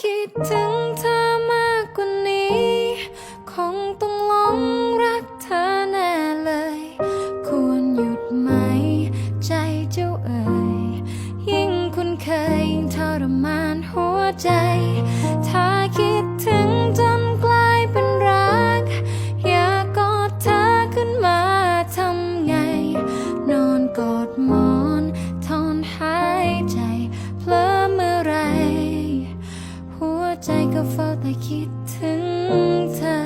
คิดถึงเธอมากกว่านี้คงต้องหลงรักเธอแน่เลยควรหยุดไหมใจเจ้าเอ๋ยยิ่งคุ้นเคยยิ่งทรมานหัวใจถ้าคิดถึงจนกลายเป็นรักอยากกอดเธอขึ้นมาทำไงนอนกอดหมอนถอนหายใจเพลอเมื่อไรหัวใจก็เฝ้าแต่คิดถึงเธอ